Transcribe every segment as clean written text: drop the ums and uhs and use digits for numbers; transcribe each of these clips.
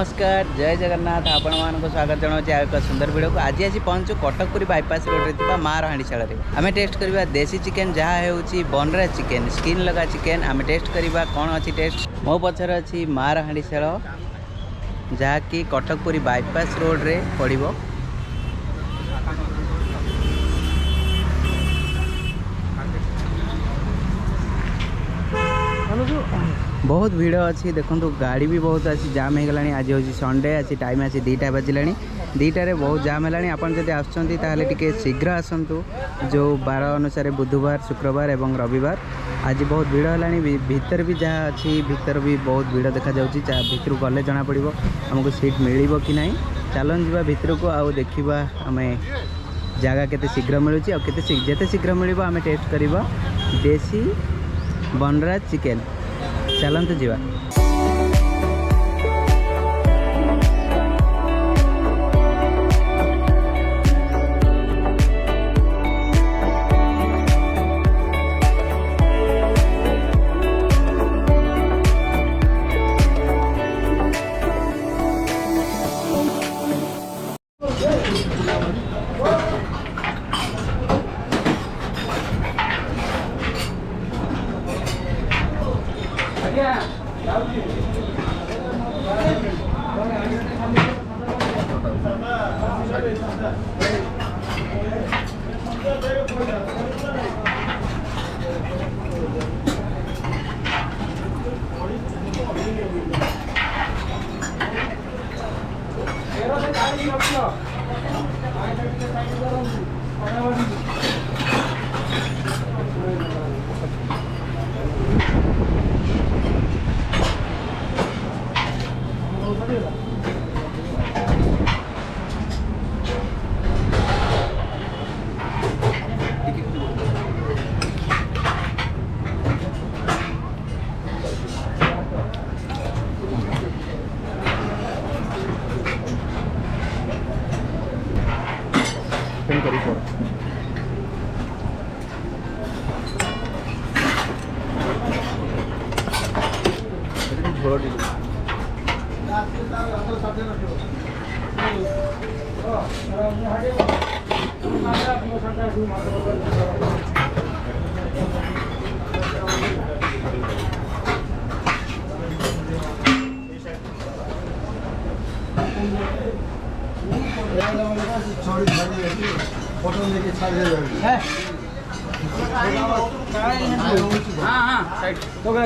नमस्कार जय जगन्नाथ आपण मानक स्वागत जनाऊँ एक सुंदर वीडियो को आज आज पहुँचु कटकपुरी बाईपास रोड रे मार हांडीशाला आम टेस्ट करवा देसी चिकेन जहाँ होची बनरा चिकेन स्किन लगा चिकेन आम टेस्ट करवा कौन अच्छी टेस्ट मो पचर अच्छी मार हांडीशाला जहाँकि कटकपुरी बाईपास रोड रे पड़ो। बहुत भिड़ अच्छी देखो गाड़ी भी बहुत अच्छी जाम हो गला। आज हूँ संडे अच्छी टाइम अच्छी 2टा बाजिला 2टारे बहुत जाम है। आपन जब आसटे शीघ्र आसतु जो बार अनुसार बुधवार शुक्रवार एवं रविवार आज बहुत भिड़ है। भीतर भी जहाँ अच्छी भीतर भी बहुत भिड़ देखा भीतर गले जना पड़ो आमको सीट मिल कि ना। चलन जा भीतर को आउ देखा आम जगह केते शीघ्र मिलूँ जिते शीघ्र मिल आम टेस्ट करवा देसी बनरा चिकेन। चलते जीवा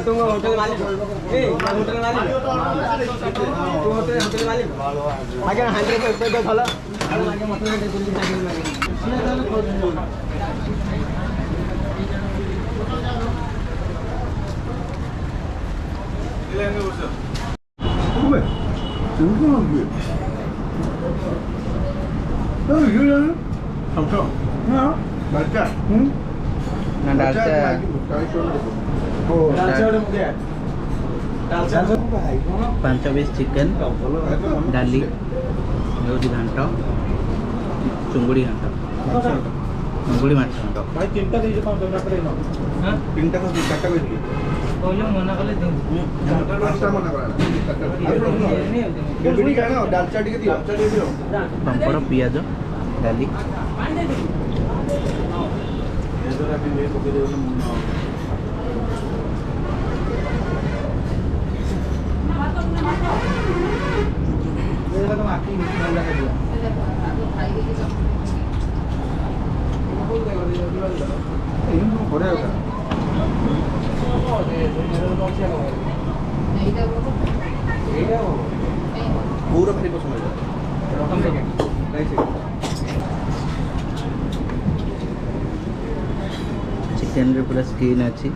तुम होटल मालिक होटल मालिक होटल मालिक आगे 100 भल आगे पांच पीस चिकेन डाली घाट चुंगुड़ी घाट चुंगुड़ी माछ पापड़ पियाज डाली पूरा भारी पसंद चिकेन रे पूरा स्किन अच्छी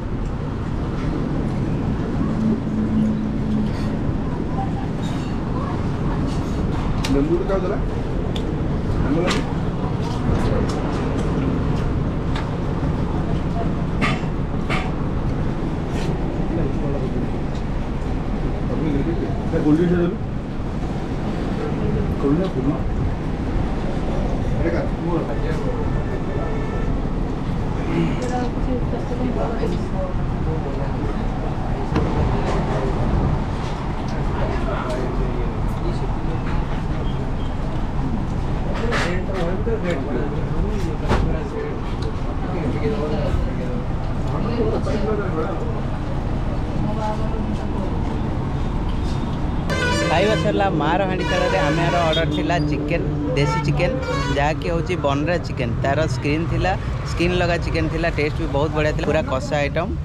खाଇବା सरला मार हांडीशाल आम ऑर्डर थिला चिकेन देसी चिकेन जहाँकि हूँ बनराज चिकेन तार स्क्रीन थिला स्किन लगा चिकेन थिला टेस्ट भी बहुत बढ़िया थिला पूरा कषा आइटम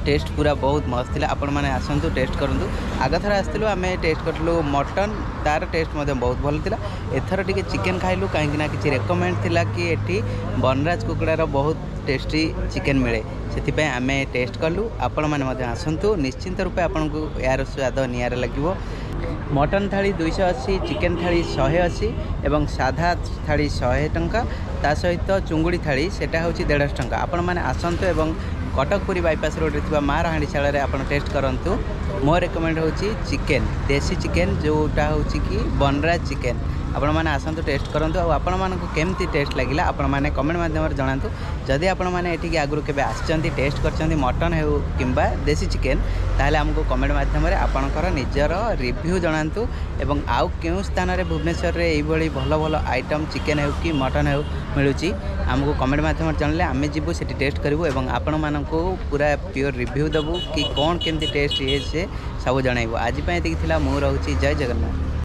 टेस्ट पूरा बहुत मस्त थिला आपण मैंने आसतु टेस्ट करूँ आग थर आसलु आम टेस्ट करूँ मटन तार टेस्ट बहुत भल थिला एथर टिके चिकेन खाइलु कहीं किसी रेकमेंड थिला कि एठी बनराज कुकड़ार बहुत टेस्टी चिकेन मिले से आम टेस्ट कलु आपण मैंने आसतु निश्चिंत रूपे आपन को यार स्वाद निआरा लगे मटन थाली 280 चिकेन थाली 180 एवं साधा थाली 100 टंका ता सहित चुंगुड़ी थाली सेटा हूँ 150 टंका आपण मैंने आसतु एवं कटकपुरी बाईपास रोड थी मार हांडीशाल आप टेस्ट करूँ मो रेकमेंड हूँ चिकेन देसी चिकेन जोटा हूँ कि बनराज चिकेन आपण मैंने आसतु टेस्ट करूँ आपण मानक केमती टेस्ट लगे आपण मैंने कमेंट माध्यम जनातु जदि आपण मैंने एठी आगु केबे आछंती टेस्ट करछंती मटन हो किंबा देसी चिकेन ताहले हमको कमेंट माध्यम आपणकर निजर रिव्यू जनातु एवं आउ केउ स्थान रे भुवनेश्वर रे एई भली भलो भलो आइटम चिकेन हो कि मटन हो मिलुची हमको कमेंट माध्यम जानले आमे जिबु सेठी टेस्ट करिवु एवं आपण मानक पूरा प्योर रिव्यू दबु कि कोन केमती टेस्ट ये से सब जणाइबु आज पय एतिक थिला मु रहउची जय जगन्नाथ।